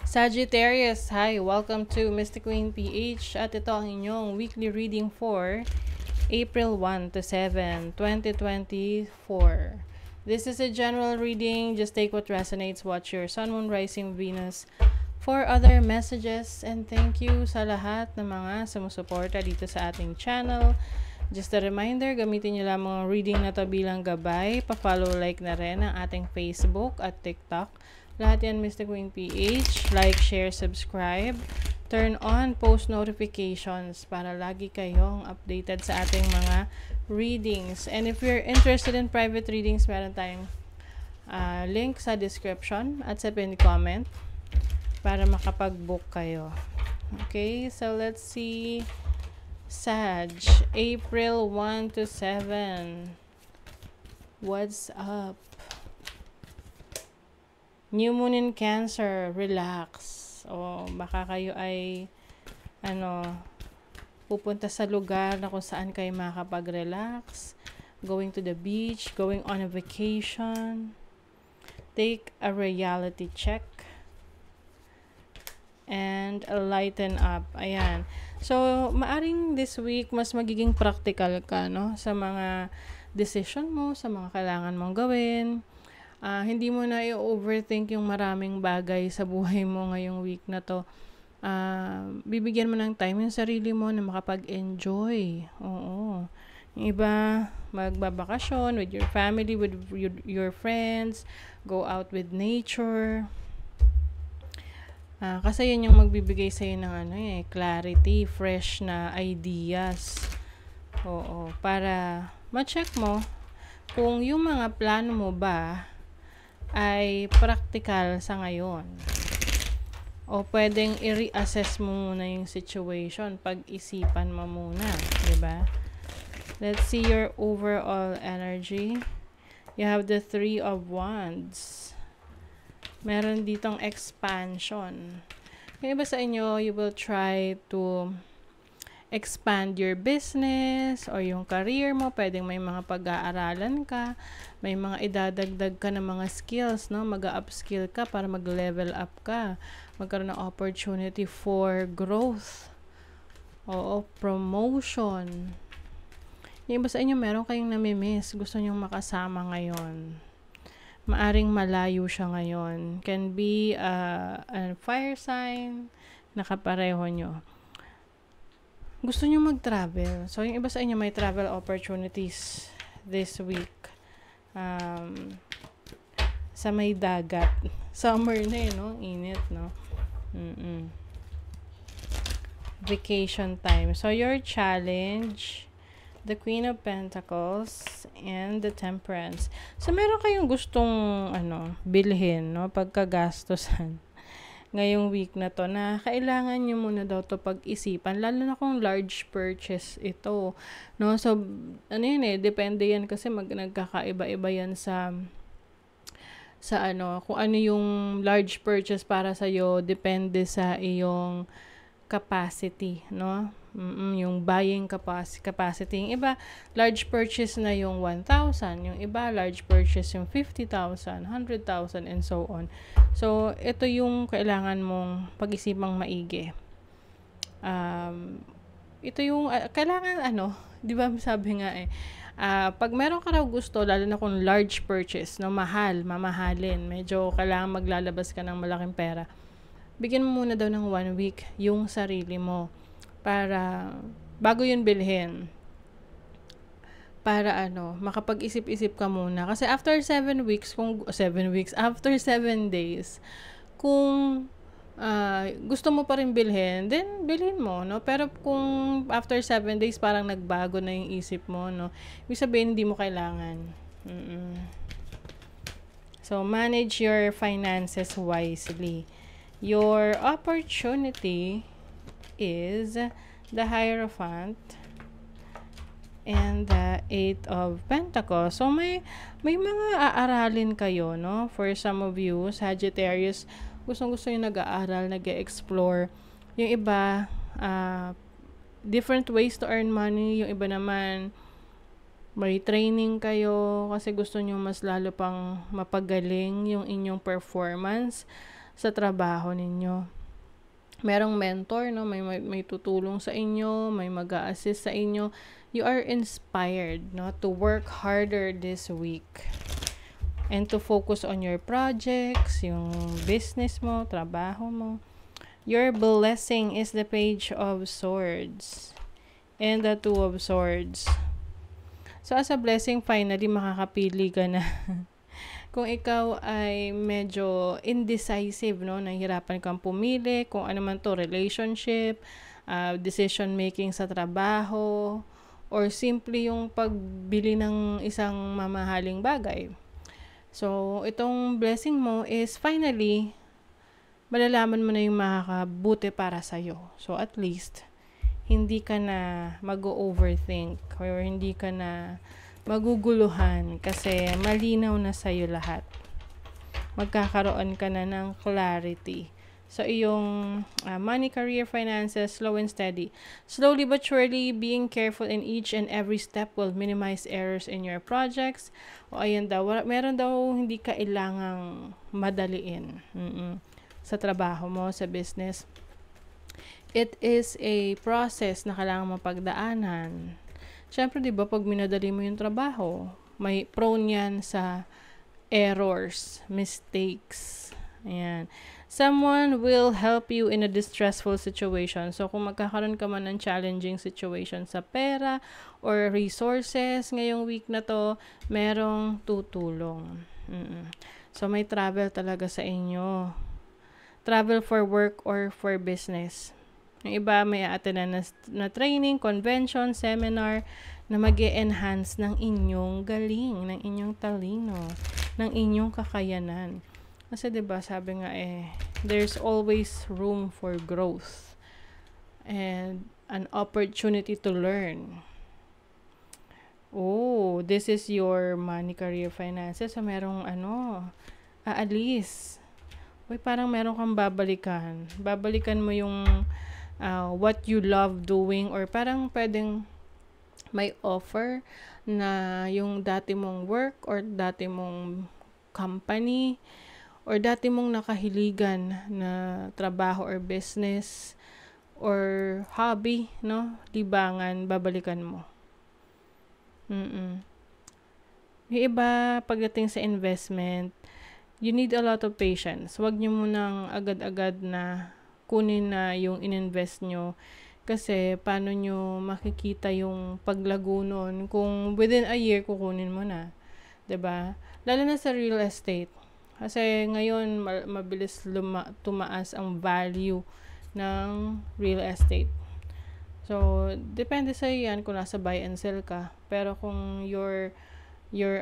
Sagittarius, hi! Welcome to Mystic Queen PH at ito ang inyong weekly reading for April 1 to 7, 2024. This is a general reading. Just take what resonates. Watch your Sun, Moon, Rising, Venus for other messages. And thank you sa lahat ng mga sumusuporta dito sa ating channel. Just a reminder, gamitin nyo lang mga reading na to bilang gabay. Pa-follow, like na rin ang ating Facebook at TikTok. Lahat yan Mystic Queen PH. Like, share, subscribe. Turn on post notifications para lagi kayong updated sa ating mga readings. And if you're interested in private readings, meron tayong link sa description at sa pinned comment para makapag-book kayo. Okay, so let's see. Sag, April 1 to 7. What's up? New Moon in Cancer, relax. O baka kayo ay pupunta sa lugar na kung saan kayo makakapag-relax. Going to the beach, going on a vacation. Take a reality check. And lighten up. Ayan. So, maaring this week, mas magiging practical ka, no? Sa mga decision mo, sa mga kailangan mong gawin. Hindi mo na i-overthink yung maraming bagay sa buhay mo ngayong week na to. Bibigyan mo ng time yung sarili mo na makapag-enjoy. Oo. Yung iba, magbabakasyon with your family, with your friends, go out with nature. Kasi yun yung magbibigay sa'yo ng clarity, fresh na ideas. Oo. Para ma-check mo kung yung mga plano mo ba ay practical sa ngayon. O pwedeng i-reassess mo muna yung situation. Pag-isipan mo muna. Diba? Let's see your overall energy. You have the 3 of Wands. Meron ditong expansion. Yung iba sa inyo, you will try to expand your business or yung career mo. Pwedeng may mga pag-aaralan ka. May mga idadagdag ka ng mga skills, no? Mag-upskill ka para mag-level up ka. Magkaroon ng opportunity for growth. Oo, promotion. Yung iba sa inyo, meron kayong namimiss. Gusto nyong makasama ngayon. Maaring malayo siya ngayon. Can be a fire sign na kapareho nyo. Gusto nyo mag-travel. So, yung iba sa inyo may travel opportunities this week. Sa may dagat. Summer na no? Init, no? Vacation time. So, your challenge, the Queen of Pentacles and the Temperance. So, meron kayong gustong bilhin, no? Pagkagastosan ngayong week na to na kailangan nyo muna daw to pag-isipan, lalo na kung large purchase ito, no? So, depende yan kasi nagkakaiba-iba yan sa kung ano yung large purchase para sa'yo, depende sa iyong capacity, no? Yung buying capacity. Yung iba, large purchase na yung 1,000. Yung iba, large purchase yung 50,000, 100,000, and so on. So, ito yung kailangan mong pag-isipang maigi. Ito yung, kailangan di ba sabi nga pag meron ka raw gusto, lalo na kung large purchase, no, mamahalin, medyo kailangan maglalabas ka ng malaking pera, bigyan mo muna daw ng 1 week yung sarili mo para bago yun bilhin, para makapag-isip-isip ka muna kasi after 7 weeks, after 7 days, kung gusto mo pa rin bilhin, then bilhin mo, no? Pero kung after 7 days parang nagbago na yung isip mo, no, ibig sabihin hindi mo kailangan. So manage your finances wisely. Your opportunity is the Hierophant and the 8 of Pentacles. So may mga aaralin kayo, no? For some of you, Sagittarius, gustong-gusto yung nag-aaral, nag-explore. Yung iba, different ways to earn money. Yung iba naman, may training kayo kasi gusto nyo mas lalo pang mapagaling yung inyong performance. sa trabaho ninyo. Merong mentor, no? May tutulong sa inyo, may mag-a-assist sa inyo. You are inspired, no, to work harder this week and to focus on your projects, yung business mo, trabaho mo. Your blessing is the Page of Swords and the Two of Swords. So as a blessing, finally makakapili ka na. Kung ikaw ay medyo indecisive, no, nahihirapan kang pumili, kung ano man to, relationship, decision making sa trabaho, or simply yung pagbili ng isang mamahaling bagay. So, itong blessing mo is finally, malalaman mo na yung makakabuti para sa'yo. So, at least, hindi ka na mag-overthink or hindi ka na maguguluhan kasi malinaw na sa'yo lahat. Magkakaroon ka na ng clarity. So, iyong money, career, finances, slow and steady. Slowly but surely, being careful in each and every step will minimize errors in your projects. O ayan daw, meron daw hindi kailangang madaliin sa trabaho mo, sa business. It is a process na kailangan mapagdaanan. Siyempre, di ba, pag minadali mo yung trabaho, may prone yan sa errors, mistakes. Ayan. Someone will help you in a distressful situation. So, kung magkakaroon ka man ng challenging situation sa pera or resources ngayong week na to, merong tutulong. So, may travel talaga sa inyo. Travel for work or for business. Yung iba may attend na training, convention, seminar na mag-e-enhance ng inyong galing, ng inyong talino, ng inyong kakayanan. Kasi 'di ba, sabi nga there's always room for growth and an opportunity to learn. Oh, this is your money, career, finances. So merong aalis. Uy, parang meron kang babalikan. Babalikan mo yung what you love doing, or parang pwedeng may offer na yung dati mong work or dati mong company or dati mong nakahiligan na trabaho or business or hobby, no? Libangan, babalikan mo. Yung iba, pagdating sa investment, you need a lot of patience. Huwag nyo munang agad-agad na kunin na yung ininvest nyo kasi paano nyo makikita yung paglago nun kung within a year kukunin mo na, 'di ba? Lalo na sa real estate kasi ngayon mabilis tumaas ang value ng real estate. So depende sa yan kung nasa buy and sell ka, pero kung you're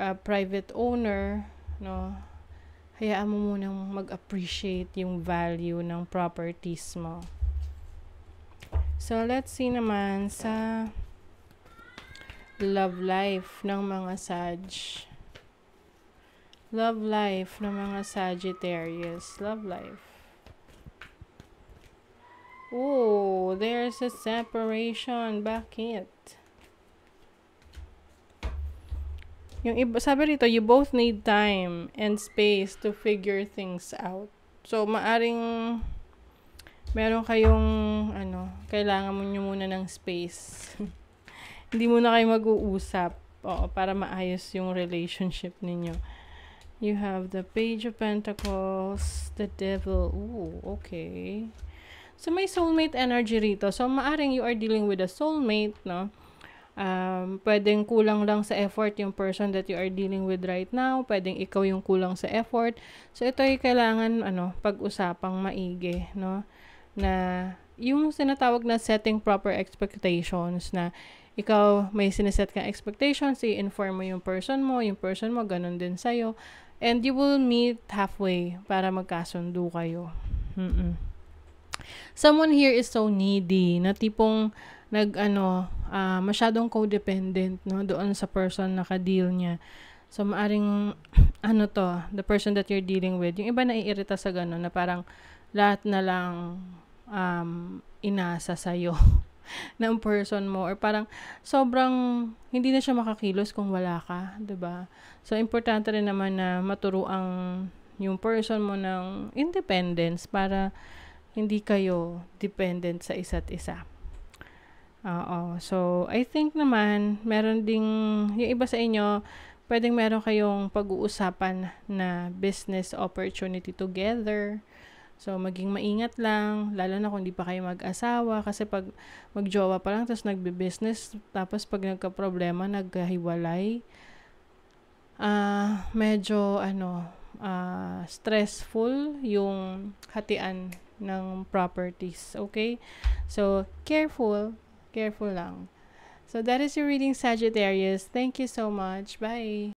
a private owner, no, hayaan mo munang mag-appreciate yung value ng properties mo. So, let's see naman sa love life ng mga Sag. Love life ng mga Sagittarius. Love life. Oh, there's a separation. Bakit? Yung iba, sabi rito, you both need time and space to figure things out. So, maaring meron kayong, kailangan mo nyo muna ng space. Hindi muna kayo mag-uusap para maayos yung relationship ninyo. You have the Page of Pentacles, the Devil. Ooh, okay. So, may soulmate energy rito. So, maaring you are dealing with a soulmate, no? Pwedeng kulang lang sa effort yung person that you are dealing with right now. Pwedeng ikaw yung kulang sa effort. So, ito ay kailangan, pag-usapang maigi, no? Na yung sinatawag na setting proper expectations, na ikaw may sineset kang expectations, i-inform mo yung person mo ganun din sa'yo, and you will meet halfway para magkasundo kayo. Someone here is so needy, na tipong masyadong codependent, no, doon sa person na ka-deal niya. So, maaring, the person that you're dealing with, yung iba naiirita sa ganun, na parang lahat na lang inasa sa'yo ng person mo, or parang sobrang hindi na siya makakilos kung wala ka, 'di ba? So, importante rin naman na maturuang yung person mo ng independence para hindi kayo dependent sa isa't isa. Oo. So, I think naman, meron ding, yung iba sa inyo, pwedeng meron kayong pag-uusapan na business opportunity together. So, maging maingat lang, lalo na kung hindi pa kayo mag-asawa, kasi pag mag-jowa pa lang, tapos nagbe-business, tapos pag nagka-problema, nagkahiwalay, medyo, stressful yung hatian ng properties, okay? So, careful lang. So, that is your reading, Sagittarius. Thank you so much. Bye!